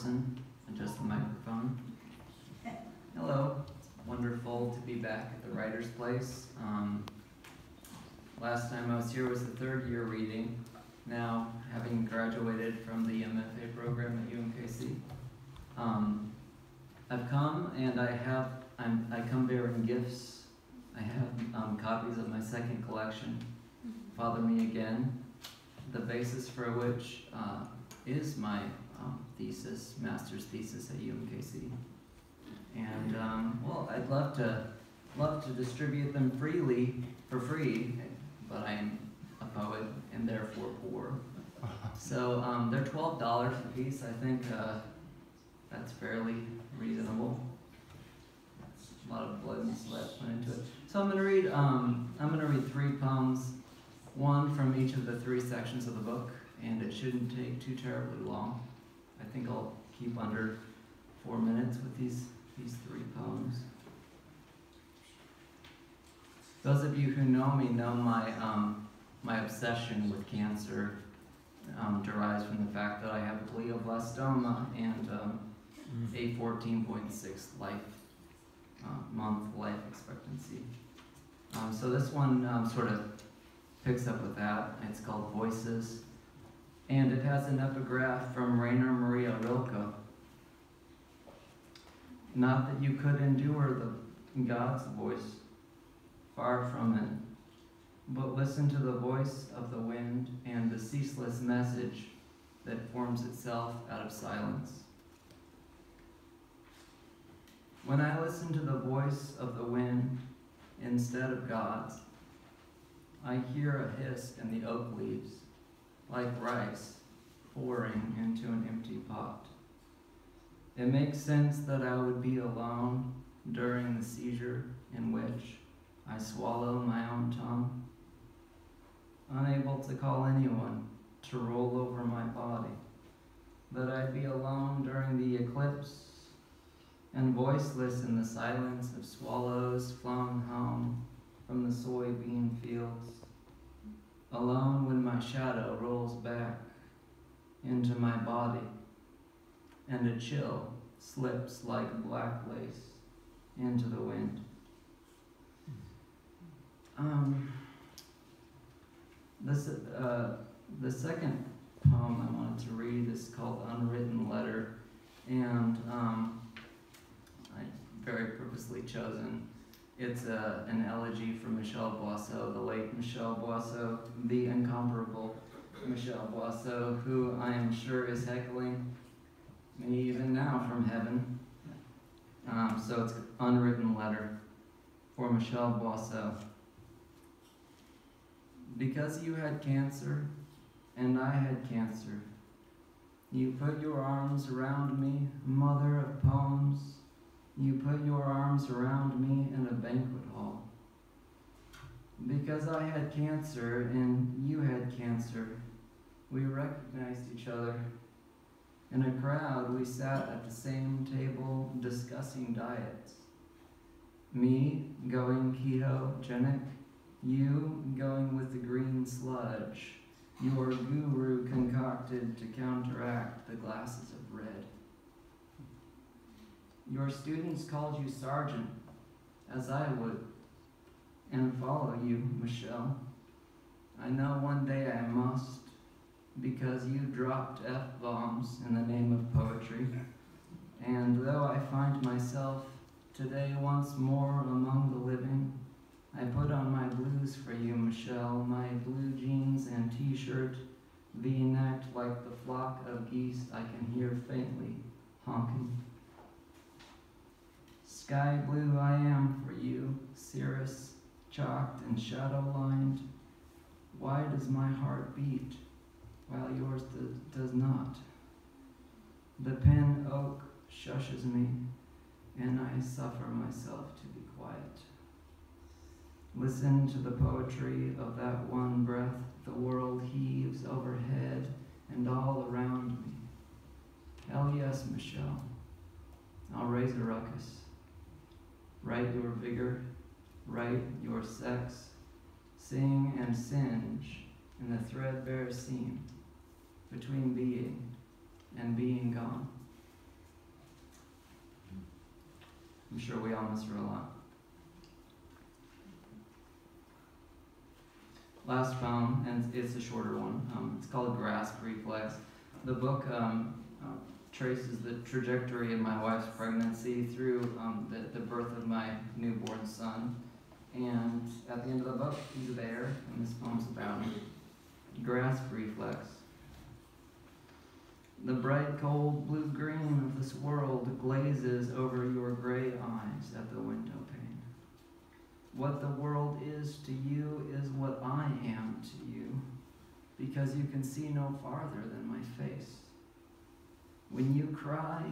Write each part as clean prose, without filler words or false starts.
person, adjust the microphone. Hello, it's wonderful to be back at the Writer's Place. Last time I was here was the third year reading. Now, having graduated from the MFA program at UMKC, I've come and I come bearing gifts. I have copies of my second collection, Father Me Again, the basis for which is my thesis, master's thesis at UMKC. And well, I'd love to distribute them freely, for free, but I'm a poet and therefore poor. So they're $12 a piece. I think that's fairly reasonable. A lot of blood and sweat went into it. So I'm gonna read 3 poems, one from each of the 3 sections of the book, and it shouldn't take too terribly long. I think I'll keep under 4 minutes with these 3 poems. Those of you who know me know my obsession with cancer derives from the fact that I have glioblastoma and a 14.6 month life expectancy. So this one sort of picks up with that. It's called Voices, and it has an epigraph from Rainer Maria Rilke. Not that you could endure God's voice, far from it, but listen to the voice of the wind and the ceaseless message that forms itself out of silence. When I listen to the voice of the wind instead of God's, I hear a hiss in the oak leaves, like rice pouring into an empty pot. It makes sense that I would be alone during the seizure in which I swallow my own tongue, unable to call anyone to roll over my body, that I'd be alone during the eclipse and voiceless in the silence of swallows flown home from the soybean fields, alone when my shadow rolls back into my body and a chill slips like black lace into the wind. The second poem I wanted to read is called Unwritten Letter, and I very purposely chosen. It's an elegy from Michel Boisseau, the late Michel Boisseau, the incomparable Michel Boisseau, who I am sure is heckling me even now from heaven. So it's Unwritten Letter for Michel Boisseau. Because you had cancer and I had cancer, you put your arms around me, mother of poems. You put your arms around me in a banquet hall. Because I had cancer and you had cancer, we recognized each other. In a crowd, we sat at the same table discussing diets. Me going ketogenic, you going with the green sludge, your guru concocted to counteract the glasses of red. Your students called you sergeant, as I would, and follow you, Michelle. I know one day I must, because you dropped F-bombs in the name of poetry. And though I find myself today once more among the living, I put on my blues for you, Michelle, my blue jeans and t-shirt, V-necked like the flock of geese I can hear faintly honking. Sky blue I am for you, cirrus, chalked and shadow-lined. Why does my heart beat while yours does not? The pin oak shushes me, and I suffer myself to be quiet. Listen to the poetry of that one breath. The world heaves overhead and all around me. Hell yes, Michelle. I'll raise a ruckus. Write your vigor, write your sex, sing and singe in the threadbare seam between being and being gone. I'm sure we all miss her a lot. Last poem, and it's a shorter one. It's called Reflex. The book traces the trajectory of my wife's pregnancy through the birth of my newborn son. And at the end of the book, he's a bear, and this poem's about him. Reflex. The bright, cold blue-green of this world glazes over your gray eyes at the window pane. What the world is to you is what I am to you, because you can see no farther than my face. When you cry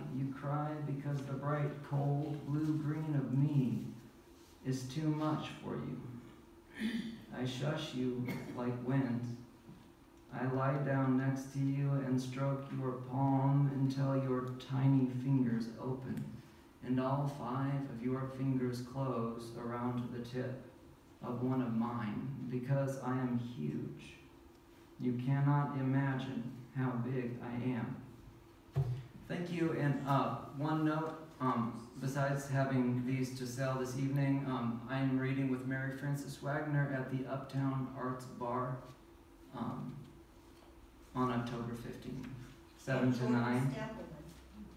because the bright, cold blue-green of me is too much for you. I shush you like wind. I lie down next to you and stroke your palm until your tiny fingers open and all 5 of your fingers close around the tip of one of mine, because I am huge. You cannot imagine how big I am. Thank you, and one note, besides having these to sell this evening, I am reading with Maryfrances Wagner at the Uptown Arts Bar on October 15th, 7 to 9,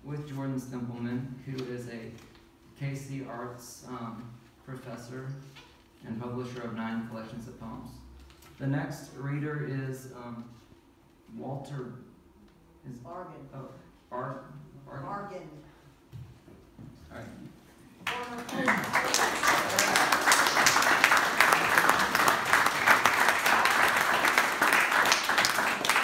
with Jordan Stempelman, who is a KC Arts professor and publisher of 9 collections of poems. The next reader is Walter. Argan. Argan. Argan. All right.